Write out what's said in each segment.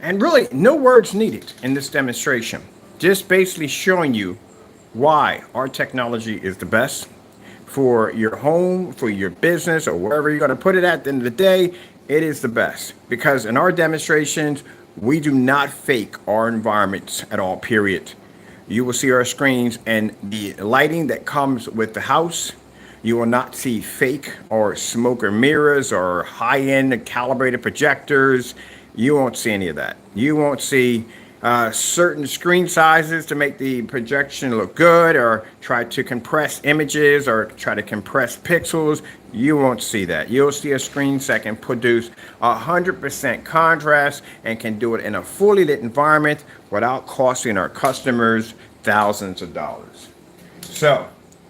And really, no words needed in this demonstration. Just basically showing you why our technology is the best for your home, for your business, or wherever you're going to put it at the end of the day. It is the best because in our demonstrations, we do not fake our environments at all, period. You will see our screens and the lighting that comes with the house. You will not see fake or smoke or mirrors or high-end calibrated projectors. You won't see any of that. You won't see certain screen sizes to make the projection look good or try to compress images or try to compress pixels. You won't see that. You'll see a screen that can produce 100% contrast and can do it in a fully lit environment without costing our customers thousands of dollars. So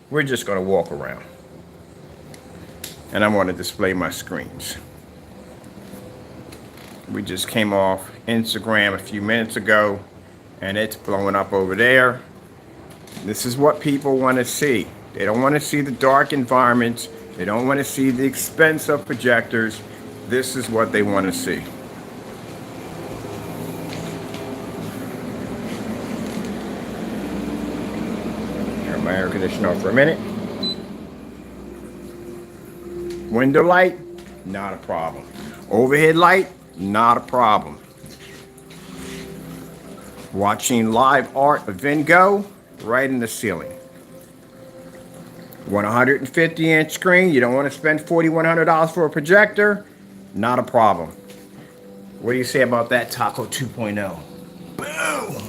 we're just going to walk around and I want to display my screens. We just came off Instagram a few minutes ago and it's blowing up over there. This is what people want to see. They don't want to see the dark environments. They don't want to see the expense of projectors. This is what they want to see. Turn my air conditioner off for a minute. Window light, not a problem. Overhead light, not a problem. Watching live art of Van Gogh right in the ceiling. 150-inch screen, you don't want to spend $4,100 for a projector, not a problem. What do you say about that Taco 2.0? Boom!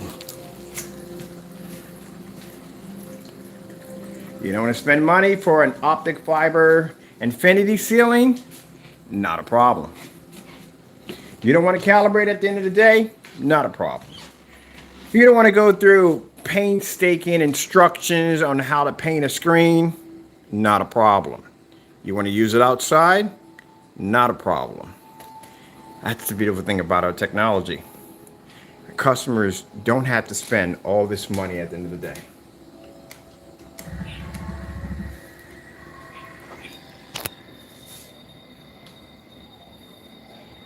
You don't want to spend money for an optic fiber infinity ceiling, not a problem. You don't want to calibrate at the end of the day, not a problem. You don't want to go through painstaking instructions on how to paint a screen, not a problem. You want to use it outside, not a problem. That's the beautiful thing about our technology. Customers don't have to spend all this money at the end of the day.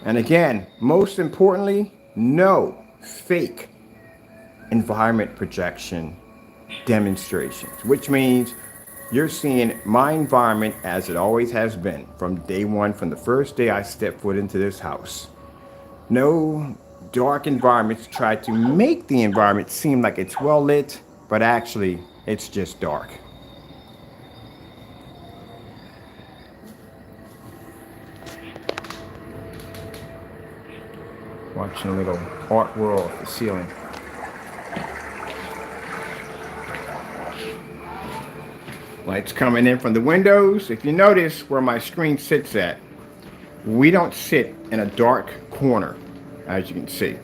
And again, most importantly, no fake environment projection demonstrations, which means you're seeing my environment as it always has been from day one, from the first day I stepped foot into this house. No dark environments try to make the environment seem like it's well lit, but actually it's just dark. Watching a little art world off the ceiling. Lights coming in from the windows. If you notice where my screen sits at, we don't sit in a dark corner, as you can see.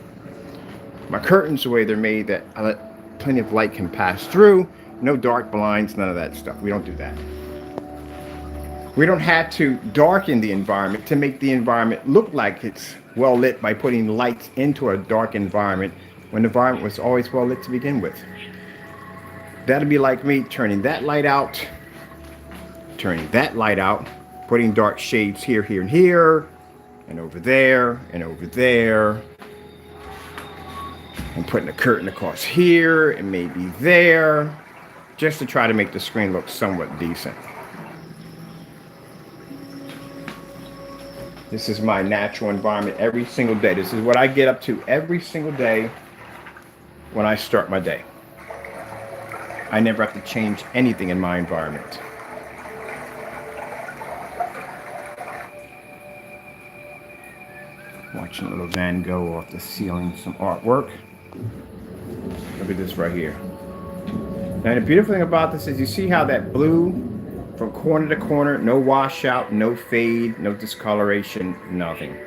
My curtains, the way they're made, that I let plenty of light can pass through. No dark blinds, none of that stuff. We don't do that. We don't have to darken the environment to make the environment look like it's well lit by putting lights into a dark environment when the environment was always well lit to begin with. That'd be like me turning that light out, turning that light out, putting dark shades here, here, and here, and over there, and over there, and putting a curtain across here, and maybe there, just to try to make the screen look somewhat decent. This is my natural environment every single day. This is what I get up to every single day when I start my day. I never have to change anything in my environment. Watching a little Van Gogh off the ceiling, some artwork. Look at this right here. Now the beautiful thing about this is you see how that blue from corner to corner, no washout, no fade, no discoloration, nothing.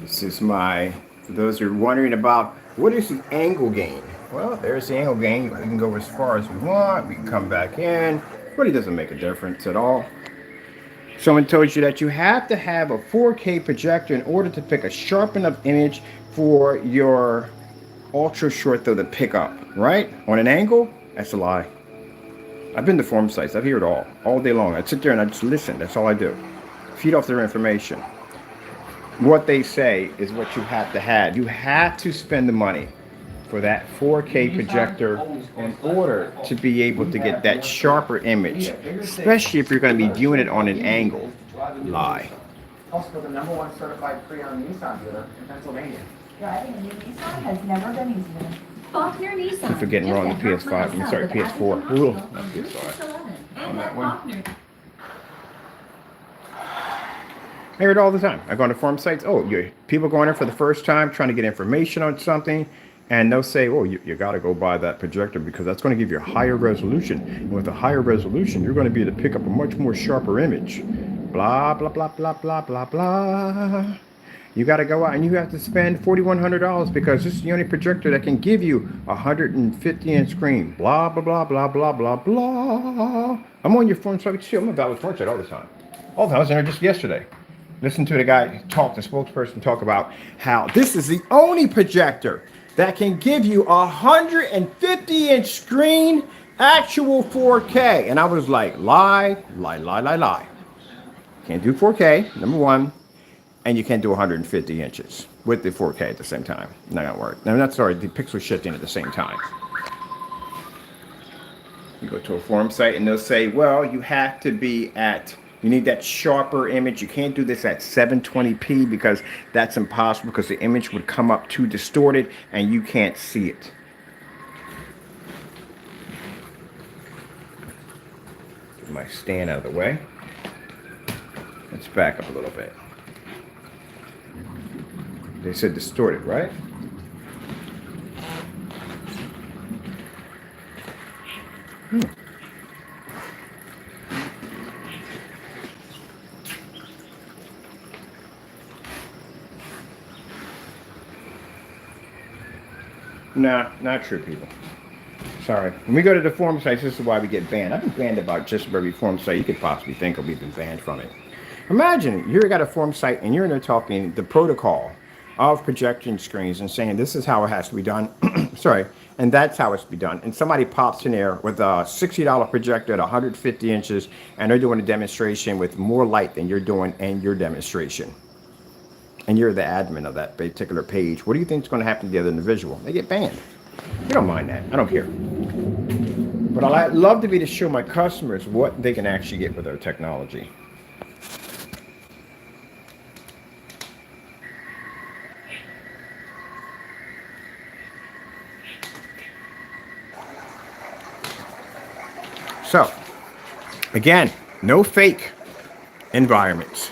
This is my, for those who are wondering about what is the angle gain? Well, there's the angle gain. We can go as far as we want. We can come back in. Really doesn't make a difference at all. Someone told you that you have to have a 4K projector in order to pick a sharp enough image for your ultra short though to pick up, right? On an angle, that's a lie. I've been to forum sites. I hear it all day long. I sit there and I just listen. That's all I do. Feed off their information. What they say is what you have to have. You have to spend the money for that 4K projector in order to be able to get that sharper image, especially if you're going to be viewing it on an angle. Lie. Also, the #1 certified pre-owned Nissan dealer in Pennsylvania. Driving a new Nissan has never been easier. Faulkner Nissan. I'm forgetting wrong the PS5. I'm sorry, PS4. Ooh, not PS5. On that one. I hear it all the time. I go on to forum sites. Oh, people going in for the first time trying to get information on something. And they'll say, oh, you got to go buy that projector because that's going to give you a higher resolution. And with a higher resolution, you're going to be able to pick up a much more sharper image. Blah, blah, blah, blah, blah, blah, blah. You got to go out and you have to spend $4,100 because this is the only projector that can give you a 150-inch screen. Blah, blah, blah, blah, blah, blah, blah. I'm on your forum site too. I'm about with forum site all the time. All the time. I was in there just yesterday. Listen to the guy talk, the spokesperson talk about how this is the only projector that can give you a 150-inch screen, actual 4K. And I was like, lie, lie, lie, lie, lie. Can't do 4K, number one, and you can't do 150 inches with the 4K at the same time. Not gonna work. No, not sorry, the pixel shifting at the same time. You go to a forum site and they'll say, well, you have to be at, you need that sharper image. You can't do this at 720p because that's impossible because the image would come up too distorted and you can't see it. Get my stand out of the way. Let's back up a little bit. They said distorted, right? Nah, not true, people. Sorry. When we go to the forum sites, this is why we get banned. I've been banned about just about every forum site you could possibly think of. We've been banned from it. Imagine you've got a forum site and you're in there talking the protocol of projection screens and saying this is how it has to be done. Sorry. And that's how it's to be done. And somebody pops in there with a $60 projector at 150 inches and they're doing a demonstration with more light than you're doing in your demonstration. And you're the admin of that particular page. What do you think is going to happen to the other individual? They get banned. You don't mind that. I don't care. But I'd love to be to show my customers what they can actually get with our technology. So, again, no fake environments.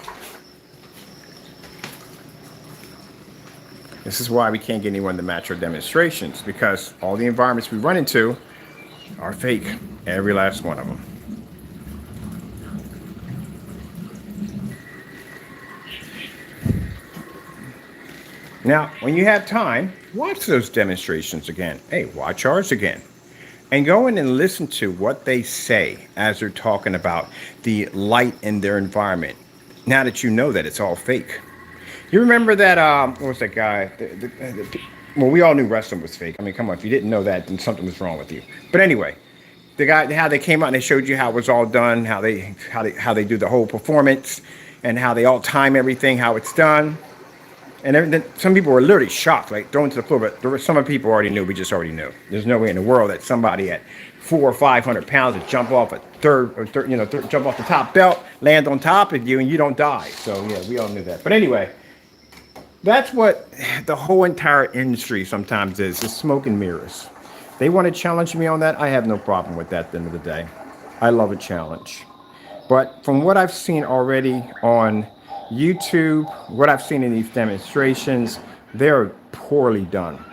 This is why we can't get anyone to match our demonstrations, because all the environments we run into are fake, every last one of them. Now, when you have time, watch those demonstrations again. Hey, watch ours again. And go in and listen to what they say as they're talking about the light in their environment. Now that you know that it's all fake. You remember that, what was that guy? Well, we all knew wrestling was fake. I mean, come on, if you didn't know that, then something was wrong with you. But anyway, the guy, how they came out and they showed you how it was all done, how they do the whole performance, and how they all time everything, how it's done. And then some people were literally shocked, like thrown to the floor. But there were some people already knew. We just already knew. There's no way in the world that somebody at 400 or 500 pounds would jump off jump off the top belt, land on top of you, and you don't die. So yeah, we all knew that. But anyway, that's what the whole entire industry sometimes is smoke and mirrors. They want to challenge me on that. I have no problem with that at the end of the day. I love a challenge. But from what I've seen already on YouTube, what I've seen in these demonstrations, they're poorly done.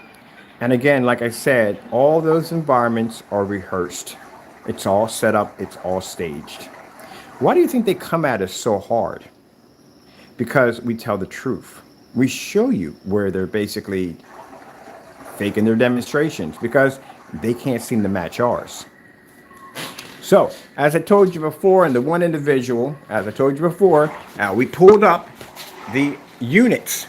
And again, like I said, all those environments are rehearsed. It's all set up. It's all staged. Why do you think they come at us so hard? Because we tell the truth. We show you where they're basically faking their demonstrations because they can't seem to match ours. So, as I told you before, and the one individual, as I told you before, we pulled up the units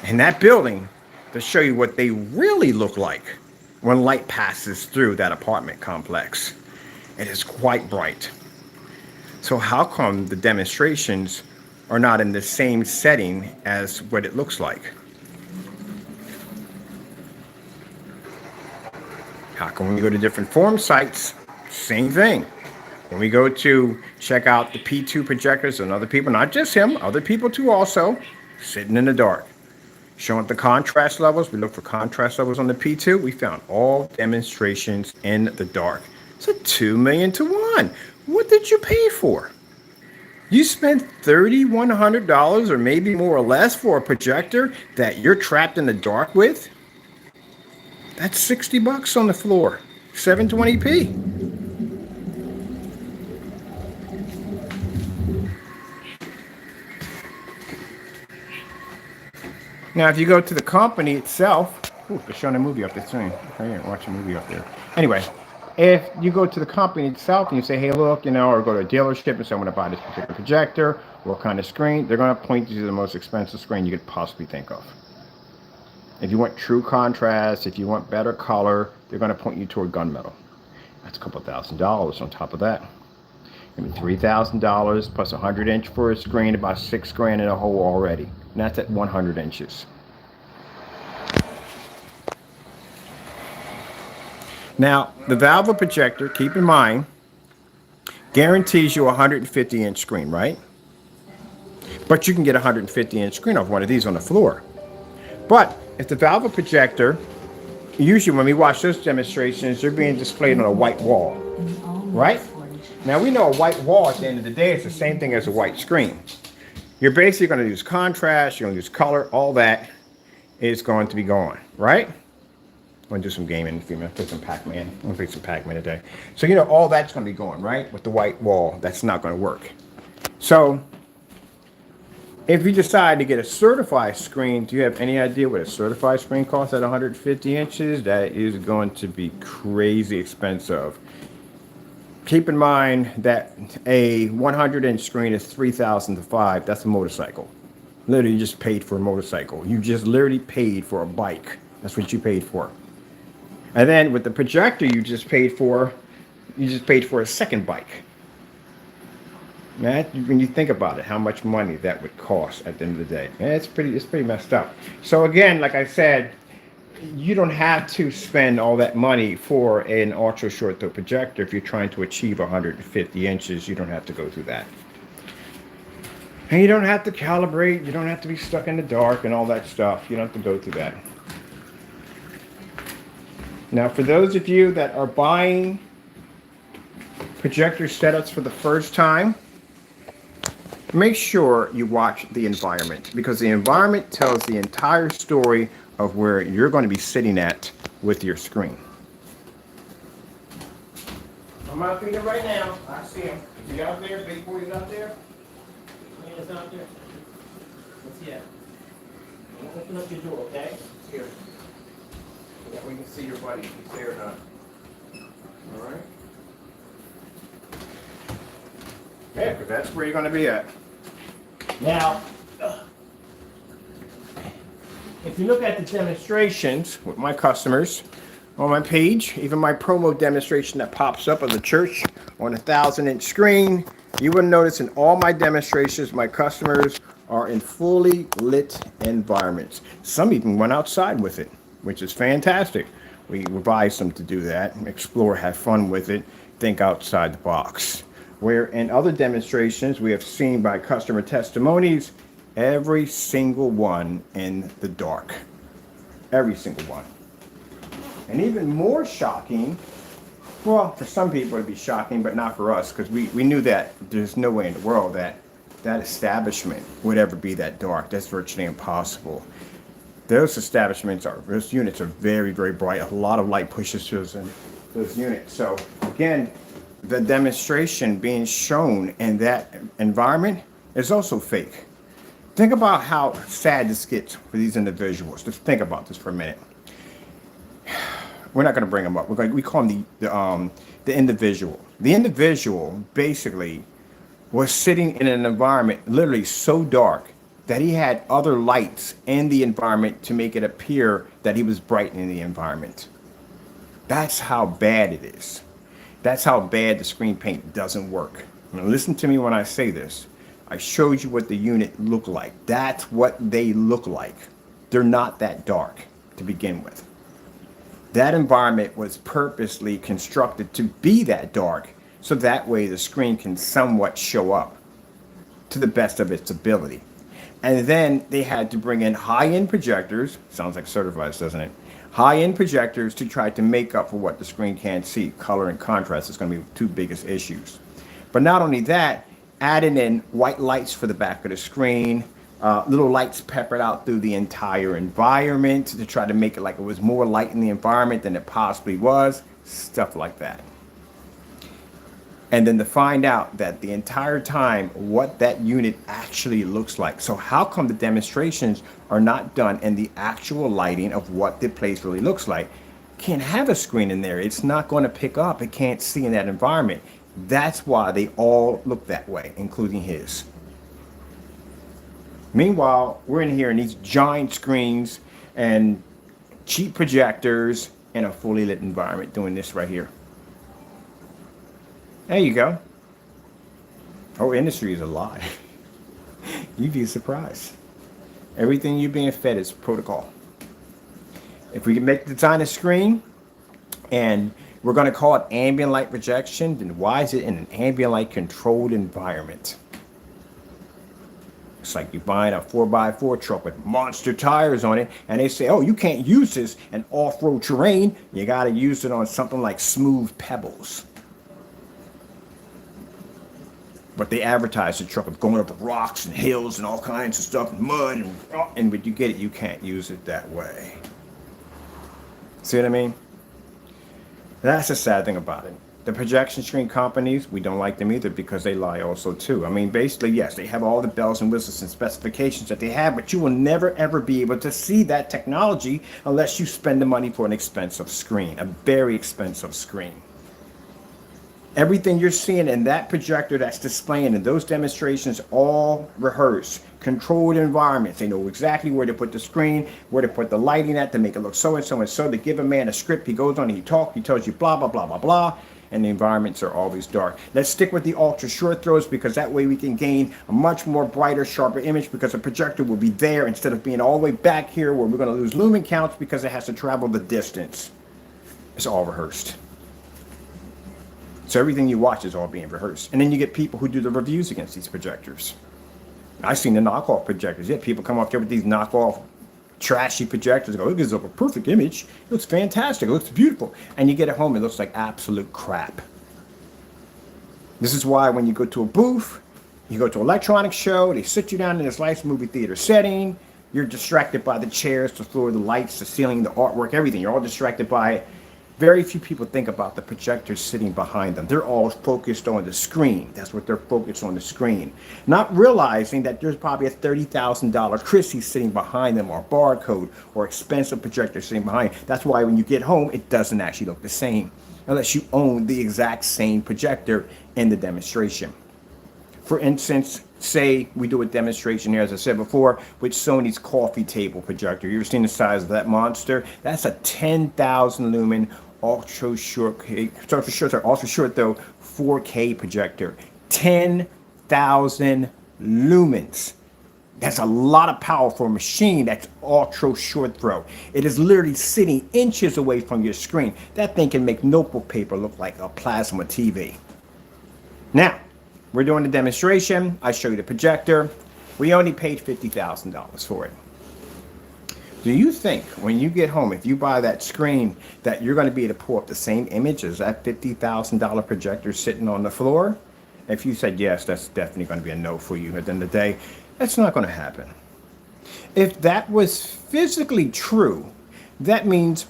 in that building to show you what they really look like when light passes through that apartment complex. It is quite bright. So how come the demonstrations are not in the same setting as what it looks like? How come when we go to different forum sites, same thing? When we go to check out the P2 projectors and other people, not just him, other people too also, sitting in the dark. Showing the contrast levels, we look for contrast levels on the P2, we found all demonstrations in the dark. It's a 2 million to 1. What did you pay for? You spent $3,100 or maybe more or less for a projector that you're trapped in the dark with? That's 60 bucks on the floor, 720p. Now, if you go to the company itself, they're showing a movie up there soon. I didn't watch a movie up there. Anyway, if you go to the company itself and you say, hey, look, or go to a dealership and say, I want to buy this particular projector, what kind of screen, they're going to point you to the most expensive screen you could possibly think of. If you want true contrast, if you want better color, they're going to point you toward gunmetal. That's a couple $1,000 on top of that. $3,000 plus 100-inch for a screen, about $6,000 in a hole already. And that's at 100 inches. Now, the Valve projector, keep in mind, guarantees you a 150-inch screen, right? But you can get a 150-inch screen off one of these on the floor. But if the Valve projector, usually when we watch those demonstrations, they're being displayed on a white wall, right? Now, we know a white wall at the end of the day is the same thing as a white screen. You're basically going to use contrast, you're going to use color, all that is going to be gone, right? I'm going to do some gaming in a few minutes, play some Pac-Man. I'm going to play some Pac-Man today. So, all that's going to be gone, right? With the white wall, that's not going to work. So, if you decide to get a certified screen, do you have any idea what a certified screen costs at 150 inches? That is going to be crazy expensive. Keep in mind that a 100-inch screen is $3,000 to $5,000. That's a motorcycle. Literally, you just paid for a motorcycle. You just literally paid for a bike. That's what you paid for. And then with the projector, you just paid for a second bike. Man, when you think about it, how much money that would cost at the end of the day, man, it's pretty messed up. So again, like I said, you don't have to spend all that money for an ultra short throw projector. If you're trying to achieve 150 inches, you don't have to go through that. And you don't have to calibrate, you don't have to be stuck in the dark and all that stuff. You don't have to go through that. Now, for those of you that are buying projector setups for the first time, make sure you watch the environment, because the environment tells the entire story of where you're going to be sitting at with your screen. I'm out there right now. I see him. Is he out there? Big boy is out there? Man is out there? What's he at? Open up your door, okay? Here. So that we can see your buddy if he's there or not. All right? Yeah, because that's where you're going to be at. Now, if you look at the demonstrations with my customers on my page, even my promo demonstration that pops up of the church on a 1,000-inch screen, you will notice in all my demonstrations, my customers are in fully lit environments. Some even went outside with it, which is fantastic. We advise them to do that, explore, have fun with it, think outside the box. Where in other demonstrations we have seen by customer testimonies, every single one in the dark. Every single one. And even more shocking, well, for some people it'd be shocking, but not for us, because we knew that there's no way in the world that that establishment would ever be that dark. That's virtually impossible. Those units are very, very bright. A lot of light pushes through those units. So again, the demonstration being shown in that environment is also fake. Think about how sad this gets for these individuals. Just think about this for a minute. we're not going to bring them up. We call him the individual. The individual basically was sitting in an environment literally so dark that he had other lights in the environment to make it appear that he was brightening the environment. That's how bad it is. That's how bad the screen paint doesn't work. Now listen to me when I say this. I showed you what the unit looked like. That's what they look like. They're not that dark to begin with. That environment was purposely constructed to be that dark, so that way the screen can somewhat show up to the best of its ability. And then they had to bring in high-end projectors, sounds like certified, doesn't it? High-end projectors to try to make up for what the screen can't see. Color and contrast is going to be the two biggest issues. But not only that, adding in white lights for the back of the screen, little lights peppered out through the entire environment to try to make it like it was more light in the environment than it possibly was, stuff like that. And then to find out that the entire time what that unit actually looks like. So how come the demonstrations are not done in the actual lighting of what the place really looks like? Can't have a screen in there. It's not going to pick up. It can't see in that environment. That's why they all look that way, including his. Meanwhile, we're in here in these giant screens and cheap projectors in a fully lit environment doing this right here. There you go. Our industry is a lie. You'd be surprised. Everything you're being fed is protocol. If we can make the design a screen and we're going to call it ambient light projection, then why is it in an ambient light controlled environment? It's like you're buying a 4x4 truck with monster tires on it, and they say, oh, you can't use this in off-road terrain. You got to use it on something like smooth pebbles. But they advertise the truck of going up the rocks and hills and all kinds of stuff, and mud, and when you get it, you can't use it that way. See what I mean? That's the sad thing about it. The projection screen companies, we don't like them either because they lie also too. I mean, basically, yes, they have all the bells and whistles and specifications that they have, but you will never ever be able to see that technology unless you spend the money for an expensive screen, a very expensive screen. Everything you're seeing in that projector that's displaying in those demonstrations, all rehearsed, controlled environments. They know exactly where to put the screen, where to put the lighting at to make it look so and so and so. To give a man a script, he goes on and he talks, he tells you blah, blah, blah, blah, blah, and the environments are always dark. Let's stick with the ultra short throws because that way we can gain a much more brighter, sharper image because the projector will be there instead of being all the way back here where we're going to lose lumen counts because it has to travel the distance. It's all rehearsed. So everything you watch is all being rehearsed. And then you get people who do the reviews against these projectors. I've seen the knockoff projectors. Yeah, people come up there with these knockoff trashy projectors and go, it gives up a perfect image. It looks fantastic. It looks beautiful. And you get it home, it looks like absolute crap. This is why when you go to a booth, you go to an electronics show, they sit you down in this nice movie theater setting. You're distracted by the chairs, the floor, the lights, the ceiling, the artwork, everything. You're all distracted by it. Very few people think about the projectors sitting behind them. They're all focused on the screen. That's what they're focused on, the screen. Not realizing that there's probably a $30,000 Christie sitting behind them, or barcode, or expensive projector sitting behind. That's why when you get home, it doesn't actually look the same, unless you own the exact same projector in the demonstration. For instance, say we do a demonstration here, as I said before, with Sony's coffee table projector. You ever seen the size of that monster? That's a 10,000 lumen ultra short though 4K projector. 10,000 lumens. That's a lot of power for a machine that's ultra short throw. It is literally sitting inches away from your screen. That thing can make notebook paper look like a plasma TV. Now, we're doing the demonstration. I show you the projector. We only paid $50,000 for it. Do you think when you get home, if you buy that screen, that you're going to be able to pull up the same image as that $50,000 projector sitting on the floor? If you said yes, that's definitely going to be a no for you. At the end of the day, that's not going to happen. If that was physically true, that means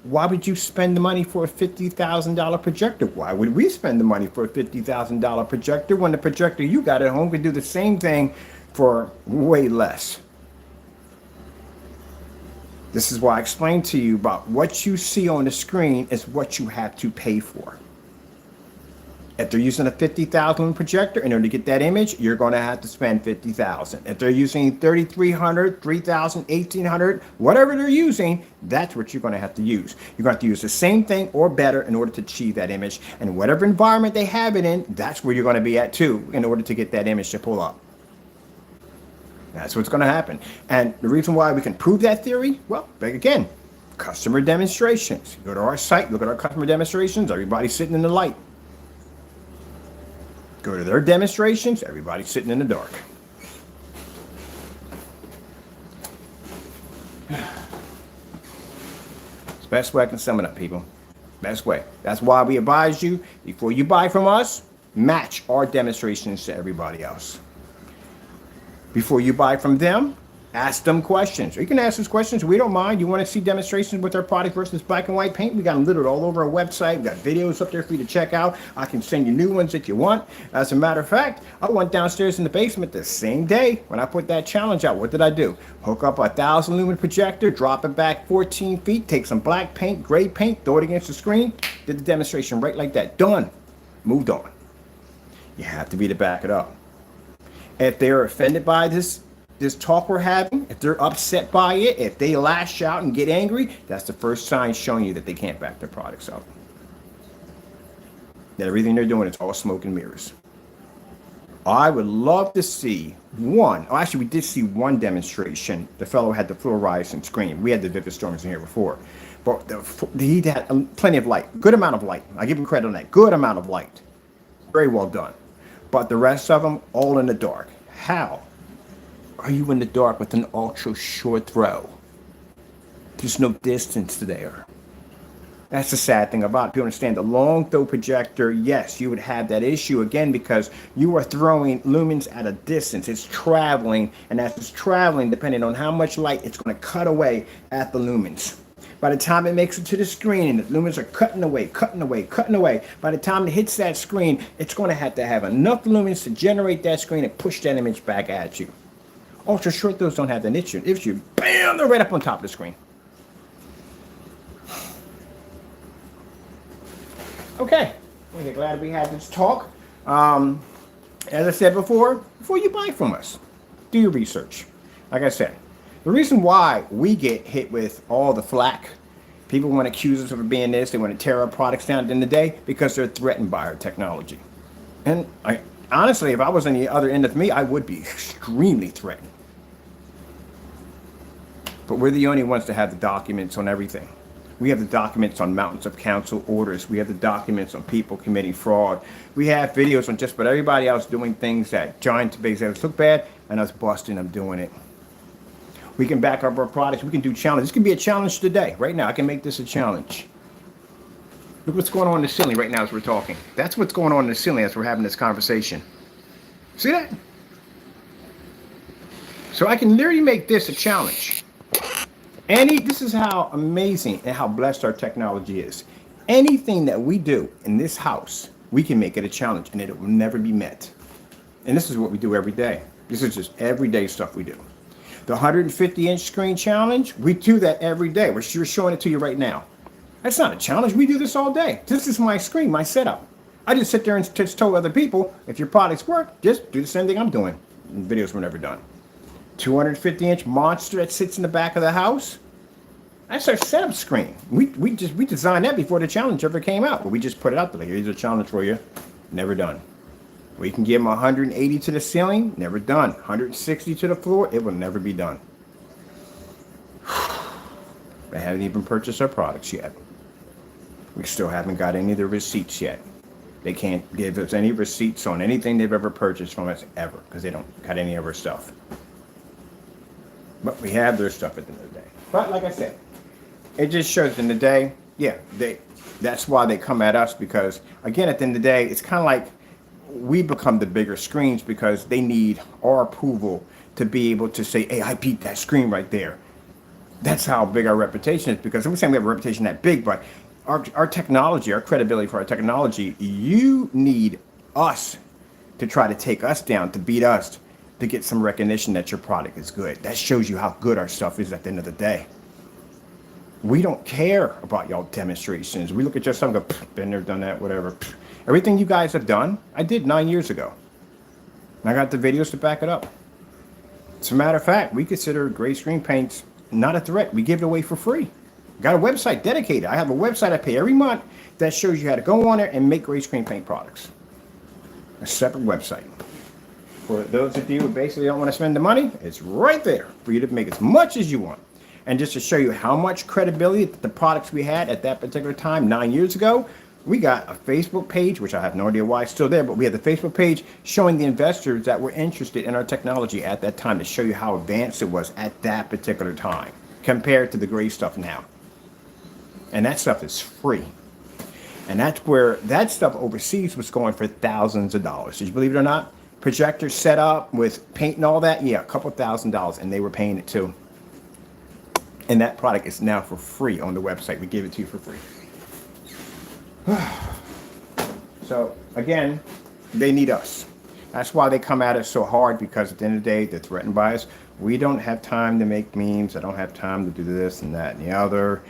why would you spend the money for a $50,000 projector? Why would we spend the money for a $50,000 projector when the projector you got at home could do the same thing for way less? This is why I explained to you about what you see on the screen is what you have to pay for. If they're using a 50,000 projector in order to get that image, you're going to have to spend 50,000. If they're using 3,300, 3,000, 1,800, whatever they're using, that's what you're going to have to use. You're going to have to use the same thing or better in order to achieve that image. And whatever environment they have it in, that's where you're going to be at too in order to get that image to pull up. That's what's going to happen. And the reason why we can prove that theory, well, back again, customer demonstrations. You go to our site, look at our customer demonstrations, everybody's sitting in the light. Go to their demonstrations, everybody's sitting in the dark. It's the best way I can sum it up, people. Best way. That's why we advise you, before you buy from us, match our demonstrations to everybody else. Before you buy from them, ask them questions. You can ask us questions. We don't mind. You want to see demonstrations with our product versus black and white paint? We got them littered all over our website. We got videos up there for you to check out. I can send you new ones if you want. As a matter of fact, I went downstairs in the basement the same day when I put that challenge out. What did I do? Hook up a 1,000 lumen projector, drop it back 14 feet, take some black paint, gray paint, throw it against the screen. Did the demonstration right like that. Done. Moved on. You have to be to back it up. If they're offended by this talk we're having, if they're upset by it, if they lash out and get angry, that's the first sign showing you that they can't back their products up. That everything they're doing is all smoke and mirrors. I would love to see one. Oh, actually, we did see one demonstration. The fellow had the fluorescent screen. We had the Vivid Storms in here before. But he had plenty of light, good amount of light. I give him credit on that. Good amount of light. Very well done. But the rest of them, all in the dark. How are you in the dark with an ultra short throw? There's no distance there. That's the sad thing about it. People understand the long throw projector, yes, you would have that issue again because you are throwing lumens at a distance. It's traveling, and as it's traveling, depending on how much light, it's going to cut away at the lumens. By the time it makes it to the screen and the lumens are cutting away, by the time it hits that screen, it's going to have enough lumens to generate that screen and push that image back at you. Ultra short throws don't have that issue. Bam, they're right up on top of the screen. Okay, we're glad we had this talk. As I said before you buy from us, do your research. Like I said, the reason why we get hit with all the flack, people want to accuse us of being this, they want to tear our products down at the end of the day because they're threatened by our technology. And honestly, if I was on the other end of me, I would be extremely threatened. But we're the only ones that have the documents on everything. We have the documents on mountains of council orders. We have the documents on people committing fraud. We have videos on just about everybody else doing things that giant basically look bad and us busting them doing it. We can back up our products. We can do challenges. This can be a challenge today. Right now, I can make this a challenge. Look what's going on in the ceiling right now as we're talking. That's what's going on in the ceiling as we're having this conversation. See that? So I can literally make this a challenge. This is how amazing and how blessed our technology is. Anything that we do in this house, we can make it a challenge and it will never be met. And this is what we do every day. This is just everyday stuff we do. The 150-inch screen challenge, we do that every day. We're showing it to you right now. That's not a challenge. We do this all day. This is my screen, my setup. I just sit there and just tell other people, if your products work, just do the same thing I'm doing. And videos were never done. 250-inch monster that sits in the back of the house. That's our setup screen. We designed that before the challenge ever came out. But we just put it out there. Here's a challenge for you. Never done. We can give them 180 to the ceiling. Never done. 160 to the floor. It will never be done. They haven't even purchased our products yet. We still haven't got any of the receipts yet. They can't give us any receipts on anything they've ever purchased from us ever because they don't got any of our stuff. But we have their stuff at the end of the day. But like I said, it just shows in the day, that's why they come at us because, again, at the end of the day, it's kind of like we become the bigger screens because they need our approval to be able to say, hey, I beat that screen right there. That's how big our reputation is because I'm saying we have a reputation that big, but our technology, our credibility for our technology, you need us to try to take us down, to beat us, to get some recognition that your product is good. That shows you how good our stuff is at the end of the day. We don't care about y'all demonstrations. We look at your stuff and go, been there, done that, whatever. Everything you guys have done, I did 9 years ago. And I got the videos to back it up. As a matter of fact, we consider gray screen paints not a threat. We give it away for free. Got a website dedicated. I have a website I pay every month that shows you how to go on there and make gray screen paint products. A separate website. For those of you who basically don't want to spend the money, it's right there for you to make as much as you want. And just to show you how much credibility that the products we had at that particular time, 9 years ago, we got a Facebook page, which I have no idea why it's still there, but we had the Facebook page showing the investors that were interested in our technology at that time to show you how advanced it was at that particular time compared to the gray stuff now. And that stuff is free. And that's where that stuff overseas was going for thousands of dollars. Did you believe it or not? Projectors set up with paint and all that, yeah, a couple $1,000s, and they were paying it too. And that product is now for free on the website. We give it to you for free. So again, they need us. That's why they come at us so hard, because at the end of the day, they're threatened by us. We don't have time to make memes. I don't have time to do this and that and the other.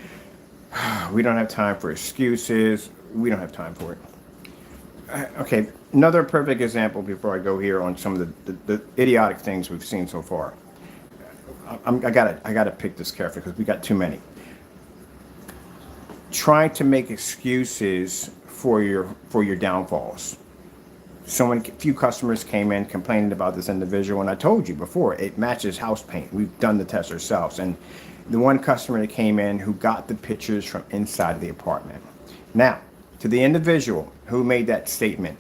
We don't have time for excuses. We don't have time for it. Okay, another perfect example before I go here on some of the idiotic things we've seen so far. I gotta pick this carefully because we got too many. Trying to make excuses for your downfalls. A few customers came in complaining about this individual, and I told you before, it matches house paint. We've done the test ourselves, and the one customer that came in who got the pictures from inside of the apartment. Now, to the individual who made that statement,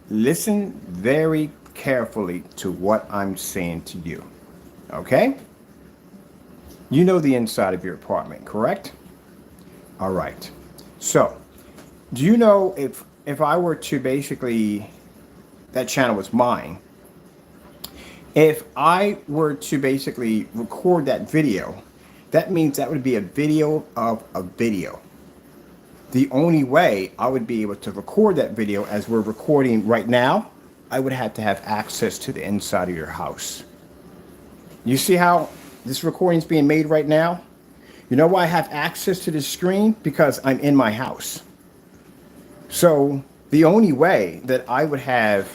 listen very carefully to what I'm saying to you. Okay? You know the inside of your apartment, correct? All right. So, do you know if I were to basically, that channel was mine, if I were to basically record that video, that means that would be a video of a video. The only way I would be able to record that video as we're recording right now, I would have to have access to the inside of your house. You see how this recording is being made right now? You know why I have access to the screen? Because I'm in my house. So the only way that I would have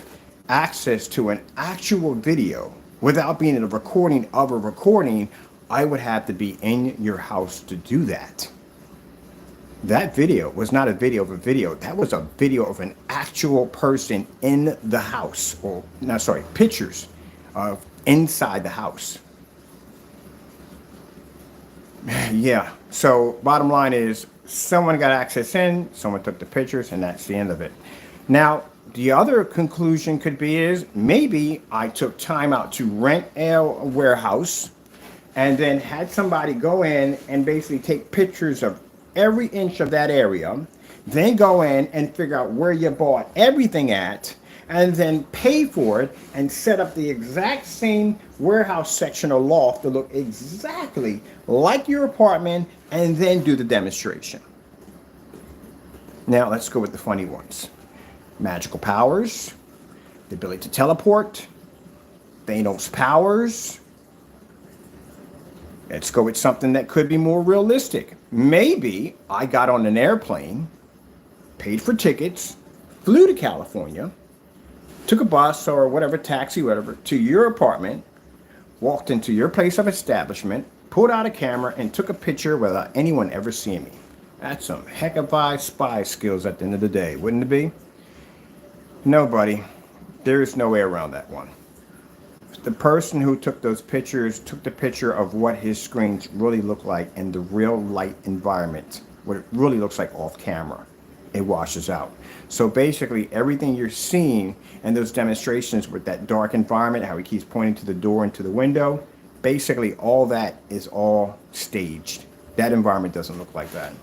access to an actual video without being in a recording of a recording, I would have to be in your house to do that. That video was not a video of a video. That was a video of an actual person in the house. Or, no, sorry, pictures of inside the house. Yeah, so bottom line is someone got access in, someone took the pictures, and that's the end of it. Now, the other conclusion could be is maybe I took time out to rent a warehouse and then had somebody go in and basically take pictures of every inch of that area, then go in and figure out where you bought everything at, and then pay for it and set up the exact same warehouse section or loft to look exactly like your apartment, and then do the demonstration. Now let's go with the funny ones. Magical powers, the ability to teleport, Thanos powers. Let's go with something that could be more realistic. Maybe I got on an airplane, paid for tickets, flew to California, took a bus or whatever, taxi, whatever, to your apartment, walked into your place of establishment, pulled out a camera, and took a picture without anyone ever seeing me. That's some heck of spy skills at the end of the day, wouldn't it be? No, buddy. There is no way around that one. The person who took those pictures took the picture of what his screens really look like in the real light environment, what it really looks like off camera. It washes out. So basically everything you're seeing in those demonstrations with that dark environment, how he keeps pointing to the door and to the window, basically all that is all staged. That environment doesn't look like that.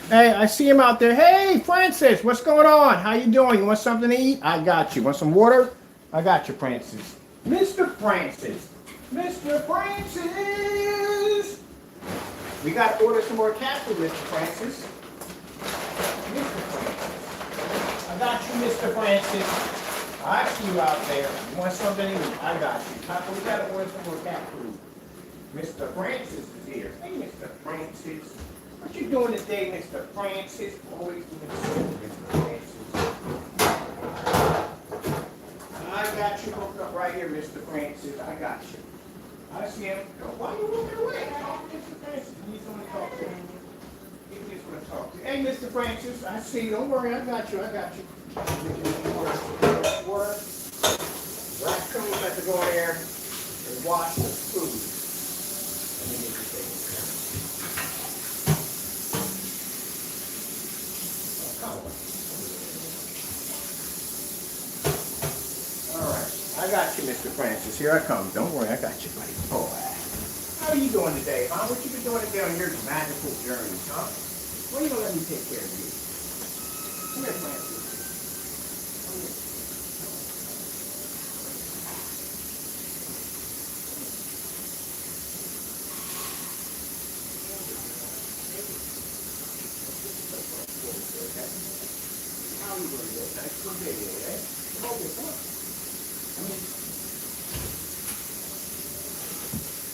Hey, I see him out there. Hey, Francis, what's going on? How you doing? You want something to eat? I got you. Want some water? I got you, Francis. Mr. Francis. Mr. Francis. We got to order some more cat food, Mr. Francis. Mr. Francis. I got you, Mr. Francis. I see you out there. You want something to eat? I got you. We got to order some more cat food. Mr. Francis is here. Hey, Mr. Francis. What you doing today, Mr. Francis? Always doing so, Mr. Francis. I got you hooked up right here, Mr. Francis. I got you. I see him. Why are you looking away? Mr. Francis, you just want to talk to him. He just want to talk to you. Hey, Mr. Francis, I see you. Don't worry, I got you. I got you. Water. Raccoons have to go in there and wash the food. Let me get you taken care of. All right, I got you, Mr. Francis. Here I come. Don't worry, I got you, buddy. Oh, how are you doing today, huh? What you been doing today on your magical journey, huh? Well, you gonna let me take care of you. Come here, Francis. How are you doing today? Nice little baby, eh? Come over here, come on.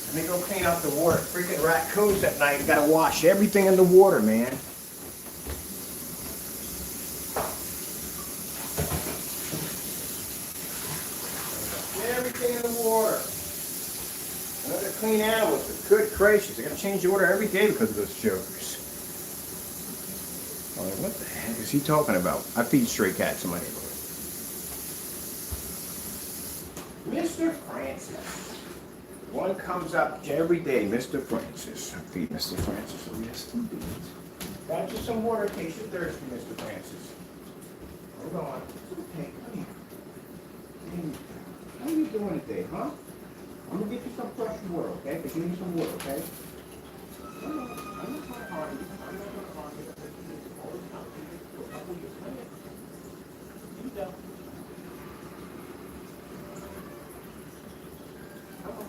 Let me go clean out the water. Freaking raccoons at night. You gotta wash everything in the water, man. Everything in the water. Another clean animals, but good gracious. I gotta change the water every day because of those jokers. Oh, what the heck is he talking about? I feed stray cats in my neighborhood. Mr. Francis. One comes up every day, Mr. Francis. I feed Mr. Francis. Oh, yes, indeed. Got you some water in case you're thirsty, Mr. Francis. Hold on. Okay, come here. How are you doing today, huh? I'm gonna get you some fresh water, okay? Give me some water, okay? I'm not trying to harm you. I'm not gonna harm you. All the time. A couple years. Come here. You go. Come on.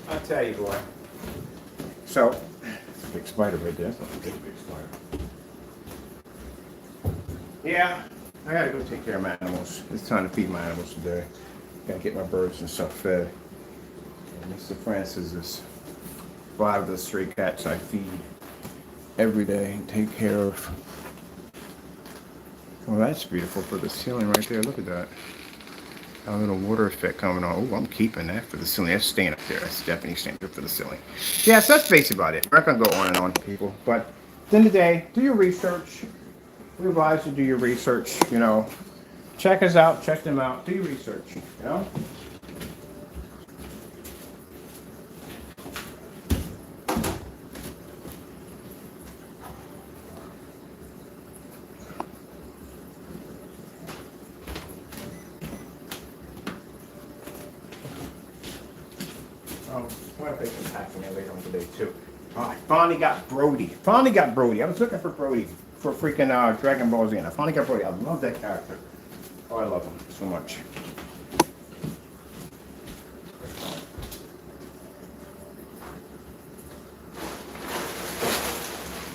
I'll tell you, boy. So, big spider right there. That's not a big spider. Yeah, I gotta go take care of my animals. It's time to feed my animals today. Gotta get my birds and stuff fed. And Mr. Francis is 5 of the stray cats I feed every day and take care of. Well, that's beautiful for the ceiling right there. Look at that. A little water effect coming on. Oh, I'm keeping that for the ceiling. That's staying up there. That's definitely staying up for the ceiling. Yeah, so that's basically about it. We're not going to go on and on, people. But at the end of the day, do your research. We advise you to do your research, you know. Check us out. Check them out. Do your research, you know. I'm going to make some packing there later on today, too. I finally got Brody. I was looking for Brody for freaking Dragon Ball Z, and I finally got Brody. I love that character. Oh, I love him so much.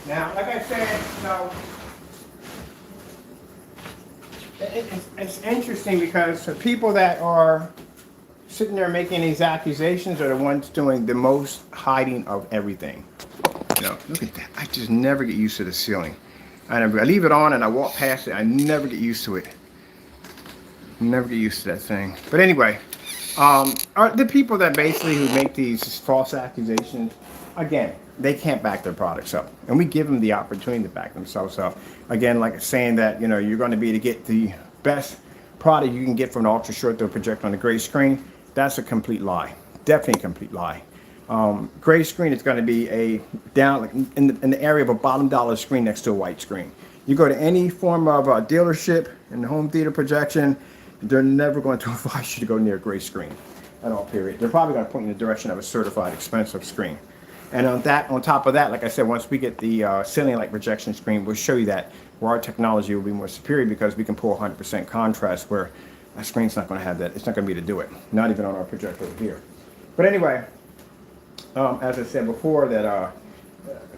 Now, like I said, so it's interesting because the people that are sitting there making these accusations are the ones doing the most hiding of everything. You know, look at that. I just never get used to the ceiling. I leave it on and I walk past it. I never get used to it. Never get used to that thing. But anyway, are the people that basically who make these false accusations, again, they can't back their products up. And we give them the opportunity to back themselves up. Again, like saying that, you know, you're going to be to get the best product you can get from an ultra short throw projector on the gray screen. That's a complete lie. Definitely a complete lie. Gray screen is going to be a down like in the area of a bottom dollar screen next to a white screen. You go to any form of dealership and home theater projection, they're never going to advise you to go near a gray screen at all, period. They're probably going to point you in the direction of a certified expensive screen. And on top of that, like I said, once we get the ceiling light projection screen, we'll show you that where our technology will be more superior because we can pull 100% contrast where a screen's not going to have that. It's not going to be able to do it. Not even on our projector over here. But anyway, as I said before, that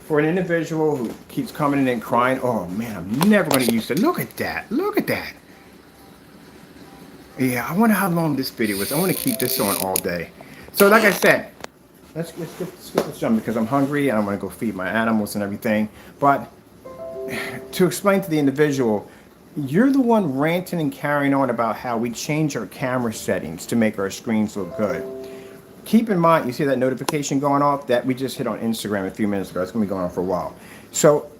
for an individual who keeps coming in and crying, oh man, I'm never going to use it. Look at that. Look at that. Yeah, I wonder how long this video is. I want to keep this on all day. So like I said, let's skip this jump because I'm hungry and I want to go feed my animals and everything. But to explain to the individual, you're the one ranting and carrying on about how we change our camera settings to make our screens look good. Keep in mind, you see that notification going off that we just hit on Instagram a few minutes ago. It's going to be going on for a while. So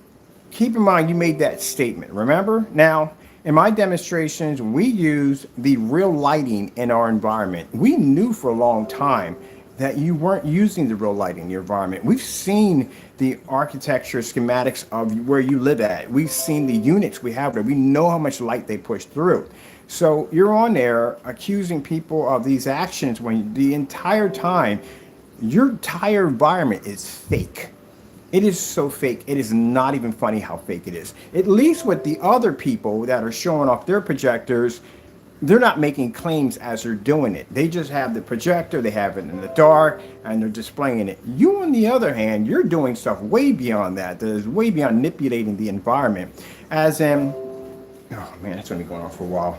keep in mind you made that statement. Remember? Now, in my demonstrations, we use the real lighting in our environment. We knew for a long time that you weren't using the real lighting in your environment. We've seen the architecture schematics of where you live at. We've seen the units we have there. We know how much light they push through. So you're on there accusing people of these actions when the entire time your entire environment is fake. It is so fake. It is not even funny how fake it is. At least with the other people that are showing off their projectors, they're not making claims as they're doing it. They just have the projector, they have it in the dark, and they're displaying it. You, on the other hand, you're doing stuff way beyond that. That is way beyond manipulating the environment. As in, oh man, that's gonna be going on for a while.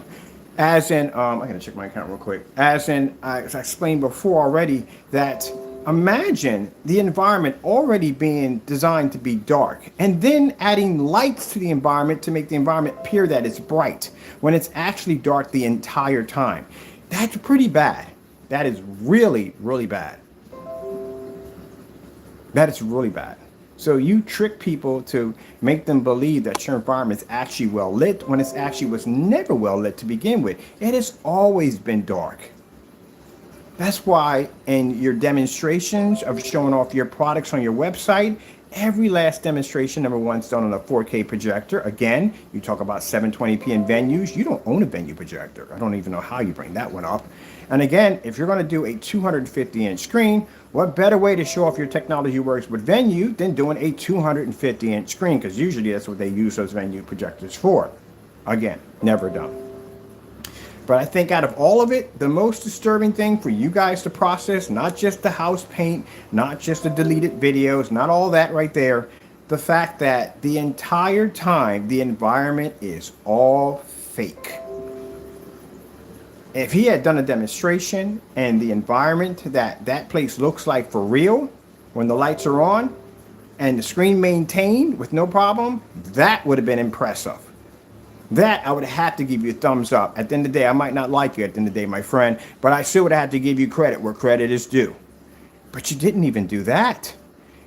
As in, I gotta check my account real quick. As in, as I explained before already, that imagine the environment already being designed to be dark and then adding lights to the environment to make the environment appear that it's bright when it's actually dark the entire time. That's pretty bad. That is really, really bad. That is really bad. So you trick people to make them believe that your environment is actually well lit when it's actually was never well lit to begin with. It has always been dark. That's why in your demonstrations of showing off your products on your website, every last demonstration, number one, is done on a 4K projector. Again, you talk about 720p in venues. You don't own a venue projector. I don't even know how you bring that one up. And again, if you're going to do a 250-inch screen, what better way to show off your technology works with venue than doing a 250-inch screen? Because usually that's what they use those venue projectors for. Again, never done. But I think out of all of it, the most disturbing thing for you guys to process, not just the house paint, not just the deleted videos, not all that right there, the fact that the entire time the environment is all fake. If he had done a demonstration and the environment that place looks like for real, when the lights are on and the screen maintained with no problem, that would have been impressive. That I would have to give you a thumbs up. At the end of the day, I might not like you at the end of the day, my friend, but I still would have to give you credit where credit is due. But you didn't even do that.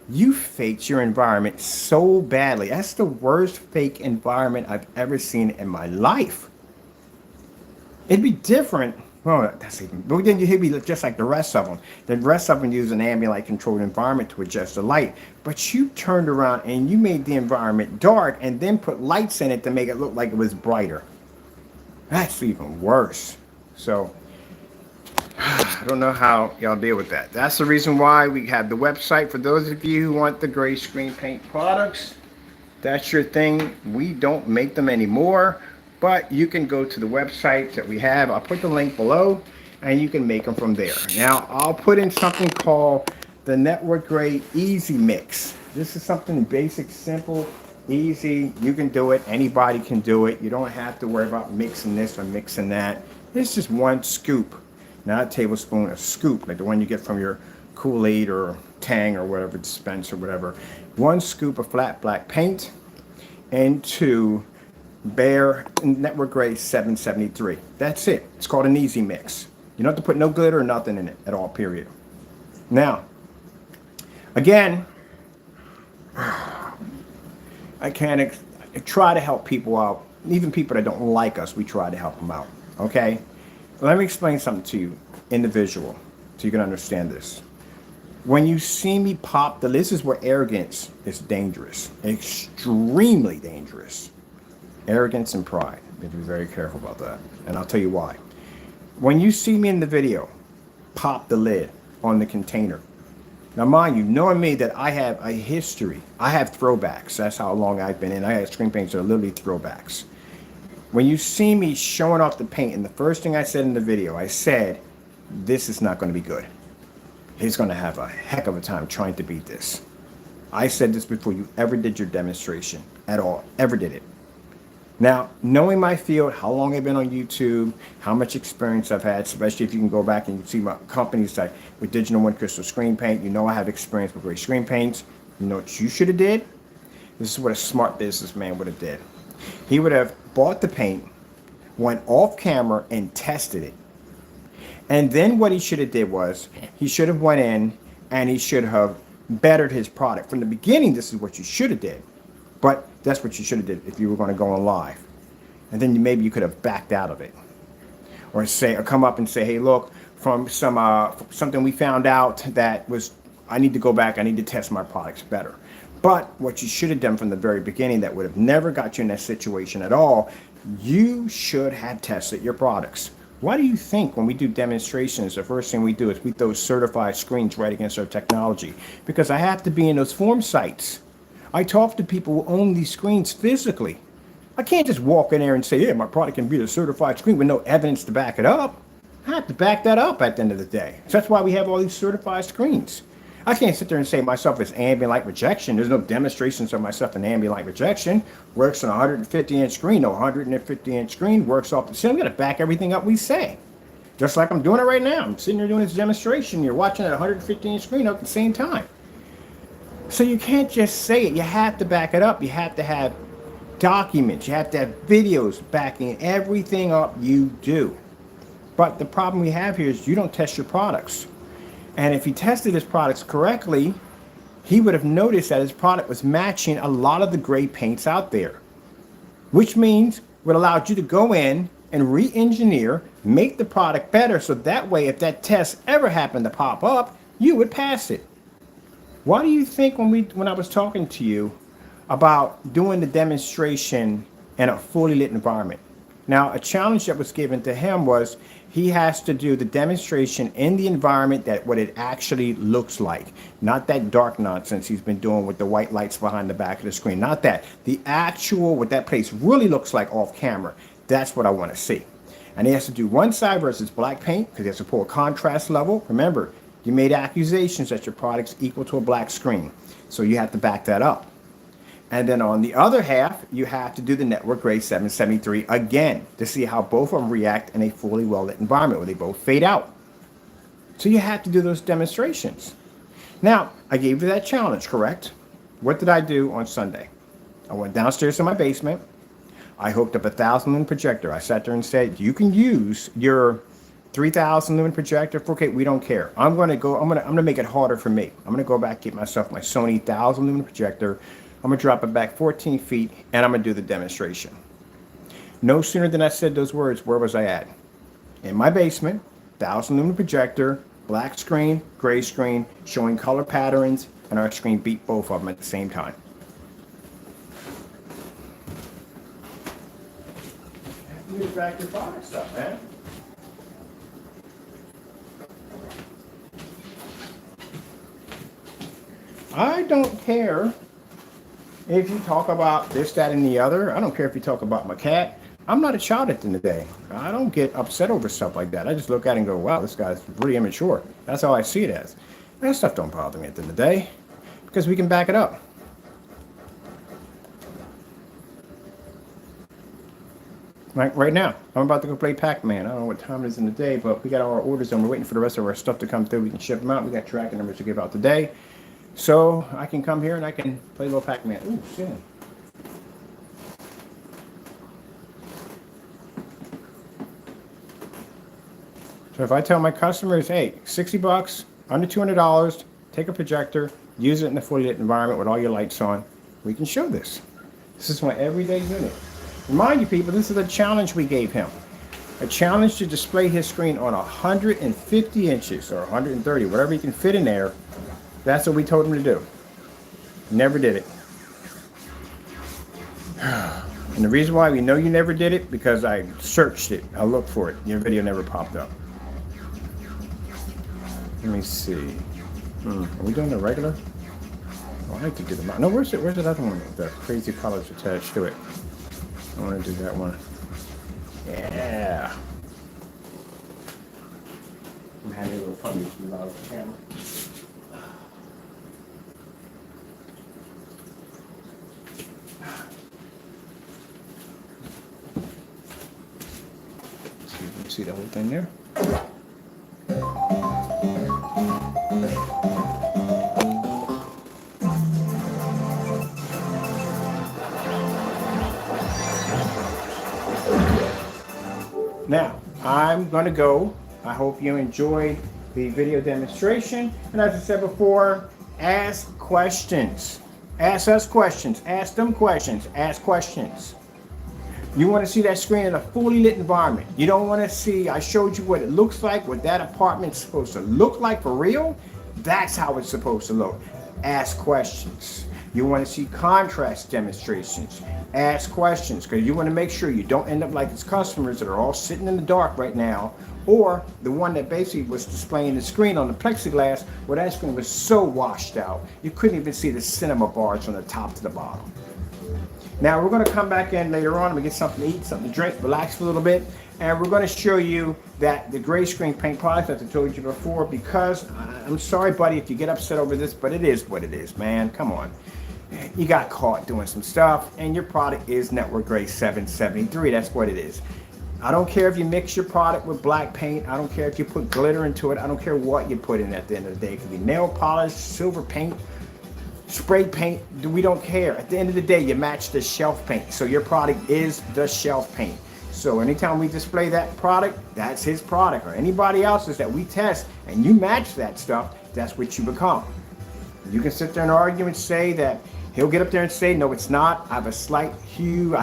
You faked your environment so badly. That's the worst fake environment I've ever seen in my life. It'd be different. Well, that's even, but then you'd be just like the rest of them. The rest of them use an ambient light controlled environment to adjust the light. But you turned around and you made the environment dark and then put lights in it to make it look like it was brighter. That's even worse. So, I don't know how y'all deal with that. That's the reason why we have the website. For those of you who want the gray screen paint products, that's your thing. We don't make them anymore. But you can go to the website that we have. I'll put the link below and you can make them from there. Now, I'll put in something called the Network Grade Easy Mix. This is something basic, simple, easy. You can do it. Anybody can do it. You don't have to worry about mixing this or mixing that. It's just one scoop, not a tablespoon, a scoop, like the one you get from your Kool-Aid or Tang or whatever, dispense or whatever. One scoop of flat black paint into Bare Network Grade 773. That's it. It's called an easy mix. You don't have to put no glitter or nothing in it at all, period. Now, again, I try to help people out. Even people that don't like us, we try to help them out. Okay? Let me explain something to you, individual, so you can understand this. When you see me pop the, this is where arrogance is dangerous, extremely dangerous. Arrogance and pride. You have to be very careful about that. And I'll tell you why. When you see me in the video, pop the lid on the container. Now, mind you, knowing me that I have a history. I have throwbacks. That's how long I've been in. I have screen paints that are literally throwbacks. When you see me showing off the paint, and the first thing I said in the video, I said, this is not going to be good. He's going to have a heck of a time trying to beat this. I said this before you ever did your demonstration at all, ever did it. Now, knowing my field, how long I've been on YouTube, how much experience I've had, especially if you can go back and you see my companies like with Digital One Crystal Screen Paint, you know I have experience with great screen paints. You know what you should have did? This is what a smart businessman would have did. He would have bought the paint, went off camera and tested it. And then what he should have did was he should have went in and he should have bettered his product. From the beginning, this is what you should have did. But that's what you should have did if you were going to go on live. And then maybe you could have backed out of it. Or come up and say, hey, look, from something we found out that was, I need to go back, I need to test my products better. But what you should have done from the very beginning that would have never got you in that situation at all, you should have tested your products. Why do you think when we do demonstrations, the first thing we do is we throw certified screens right against our technology? Because I have to be in those form sites. I talk to people who own these screens physically. I can't just walk in there and say, yeah, my product can be a certified screen with no evidence to back it up. I have to back that up at the end of the day. So that's why we have all these certified screens. I can't sit there and say myself is ambient light rejection. There's no demonstrations of myself in ambient light rejection. Works on a 150-inch screen. No, 150-inch screen works off the ceiling. We got to back everything up we say. Just like I'm doing it right now. I'm sitting here doing this demonstration. You're watching at a 150-inch screen at the same time. So you can't just say it. You have to back it up. You have to have documents. You have to have videos backing everything up you do. But the problem we have here is you don't test your products. And if he tested his products correctly, he would have noticed that his product was matching a lot of the great paints out there, which means would allow you to go in and re-engineer, make the product better, so that way if that test ever happened to pop up, you would pass it. Why do you think when I was talking to you about doing the demonstration in a fully lit environment? Now, a challenge that was given to him was he has to do the demonstration in the environment that what it actually looks like. Not that dark nonsense he's been doing with the white lights behind the back of the screen. Not that. The actual, what that place really looks like off camera. That's what I want to see. And he has to do one side versus black paint because he has to pull a contrast level. Remember, you made accusations that your product's equal to a black screen. So you have to back that up. And then on the other half, you have to do the network grade 773 again to see how both of them react in a fully well-lit environment where they both fade out. So you have to do those demonstrations. Now, I gave you that challenge, correct? What did I do on Sunday? I went downstairs to my basement. I hooked up a 1,000 lumen projector. I sat there and said, you can use your 3,000 lumen projector, 4K, we don't care. I'm gonna make it harder for me. I'm gonna go back, get myself my Sony 1,000 lumen projector. I'm gonna drop it back 14 feet and I'm gonna do the demonstration. No sooner than I said those words, where was I at? In my basement, 1,000 lumen projector, black screen, gray screen, showing color patterns, and our screen beat both of them at the same time. You have to back your products up, man. I don't care if you talk about this, that, and the other. I don't care if you talk about my cat. I'm not a child at the end of the day. I don't get upset over stuff like that. I just look at it and go, wow, this guy's really immature. That's how I see it as. That stuff don't bother me at the end of the day because we can back it up. Like right now, I'm about to go play Pac-Man. I don't know what time it is in the day, but we got all our orders and we're waiting for the rest of our stuff to come through. We can ship them out. We got tracking numbers to give out today. So I can come here and I can play a little Pac-Man. Ooh, shit. So if I tell my customers, hey, 60 bucks, under $200, take a projector, use it in a fully lit environment with all your lights on, we can show this. This is my everyday unit. Remind you people, this is a challenge we gave him. A challenge to display his screen on 150 inches or 130, whatever he can fit in there. That's what we told him to do. Never did it. And the reason why we know you never did it, because I searched it. I looked for it. Your video never popped up. Let me see. Are we doing the regular? Oh, I like to do the... No, where's that other one? The crazy colors attached to it. I want to do that one. Yeah. I'm having a little fun with the camera. see the whole thing there. Now, I'm going to go. I hope you enjoyed the video demonstration. And as I said before, ask questions. Ask us questions. Ask them questions. Ask questions. You want to see that screen in a fully lit environment. You don't want to see, I showed you what it looks like, what that apartment's supposed to look like for real. That's how it's supposed to look. Ask questions. You want to see contrast demonstrations. Ask questions, because you want to make sure you don't end up like its customers that are all sitting in the dark right now, or the one that basically was displaying the screen on the plexiglass, where that screen was so washed out, you couldn't even see the cinema bars from the top to the bottom. Now we're going to come back in later on, we get something to eat, something to drink, relax for a little bit, and we're going to show you that the gray screen paint product, as I told you before, because I'm sorry, buddy, if you get upset over this, but it is what it is, man. Come on. You got caught doing some stuff, and your product is Network Gray 773. That's what it is. I don't care if you mix your product with black paint. I don't care if you put glitter into it. I don't care what you put in at the end of the day. It could be nail polish, silver paint, spray paint. We don't care. At the end of the day, you match the shelf paint. So your product is the shelf paint. So anytime we display that product, that's his product, or anybody else's that we test, and you match that stuff, that's what you become. You can sit there and argue and say that he'll get up there and say, no, it's not. I have a slight hue.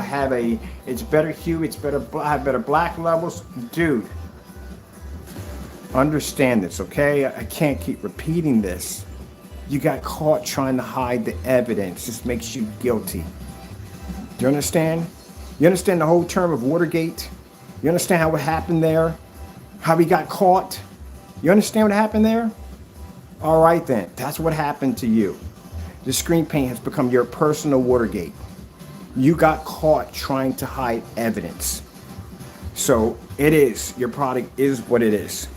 It's better hue. I have better black levels. Dude, understand this, okay? I can't keep repeating this. You got caught trying to hide the evidence. This makes you guilty. Do you understand? You understand the whole term of Watergate? You understand how it happened there? How he got caught? You understand what happened there? All right then, that's what happened to you. The screen paint has become your personal Watergate. You got caught trying to hide evidence. So it is, your product is what it is.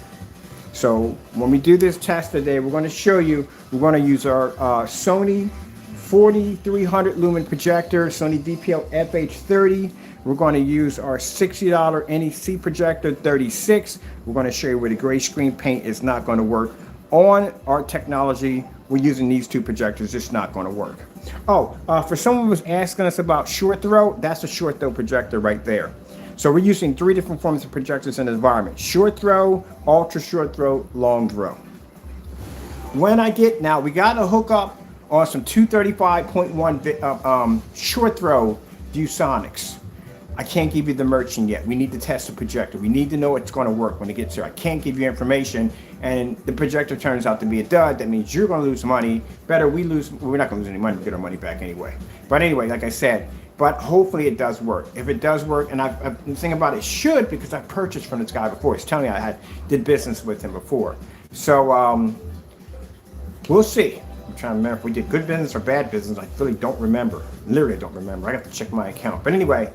So when we do this test today, we're going to show you, we're going to use our Sony 4300 lumen projector, Sony DPL FH30. We're going to use our $60 NEC projector 36. We're going to show you where the gray screen paint is not going to work. On our technology, we're using these two projectors. It's not going to work. Oh, for someone who was asking us about short throw, that's a short throw projector right there. So we're using 3 different forms of projectors in the environment: short throw, ultra short throw, long throw. When I get, now we got to hook up on some 235.1 short throw ViewSonics. I can't give you the merchant yet. We need to test the projector. We need to know it's going to work when it gets here. I can't give you information, and the projector turns out to be a dud. That means you're going to lose money. Better we lose. We're not going to lose any money. We get our money back anyway. But anyway, like I said, but hopefully it does work. If it does work, and I've been thinking about it should, because I purchased from this guy before. He's telling me I did business with him before. So we'll see. I'm trying to remember if we did good business or bad business. I really don't remember. Literally don't remember. I got to check my account. But anyway,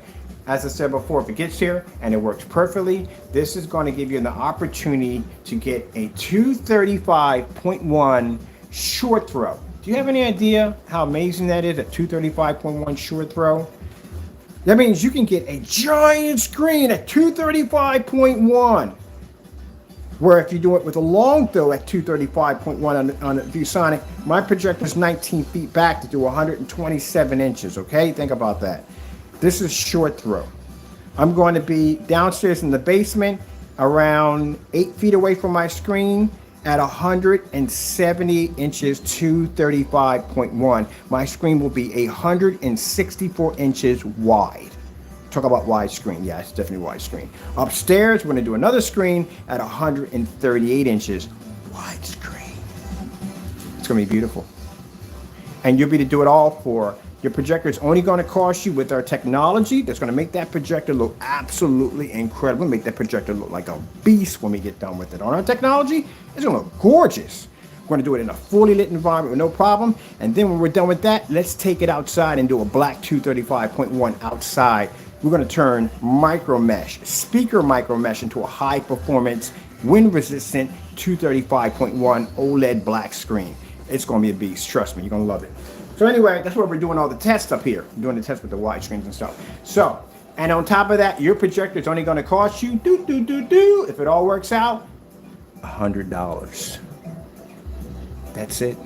as I said before, if it gets here and it works perfectly, this is going to give you the opportunity to get a 235.1 short throw. Do you have any idea how amazing that is, a 235.1 short throw? That means you can get a giant screen at 235.1. Where if you do it with a long throw at 235.1 on a ViewSonic, my projector is 19 feet back to do 127 inches, okay? Think about that. This is short throw. I'm going to be downstairs in the basement, around 8 feet away from my screen, at 170 inches, 235.1. My screen will be 164 inches wide. Talk about widescreen. Yeah, it's definitely widescreen. Upstairs, we're going to do another screen at 138 inches widescreen. It's going to be beautiful. And you'll be able to do it all for your projector. Is only going to cost you, with our technology, that's going to make that projector look absolutely incredible. Make that projector look like a beast when we get done with it. On our technology, it's going to look gorgeous. We're going to do it in a fully lit environment with no problem. And then when we're done with that, let's take it outside and do a black 235.1 outside. We're going to turn micro mesh, speaker micro mesh, into a high performance, wind resistant 235.1 OLED black screen. It's going to be a beast. Trust me, you're going to love it. So anyway, that's where we're doing all the tests up here. We're doing the tests with the wide screens and stuff. So And on top of that, your projector is only going to cost you, if it all works out, $100. That's it.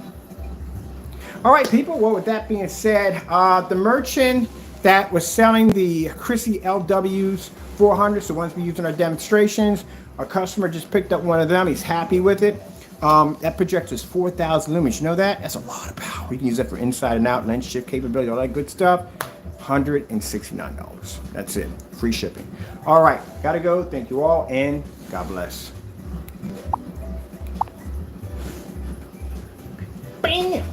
All right, people. Well, with that being said, the merchant that was selling the Chrissy LWs 400s, the ones we use in our demonstrations, our customer just picked up one of them. He's happy with it. That projector is 4,000 lumens. You know that? That's a lot of power. You can use that for inside and out, lens shift capability, all that good stuff. $169. That's it. Free shipping. All right. Gotta go. Thank you all, and God bless. Bam!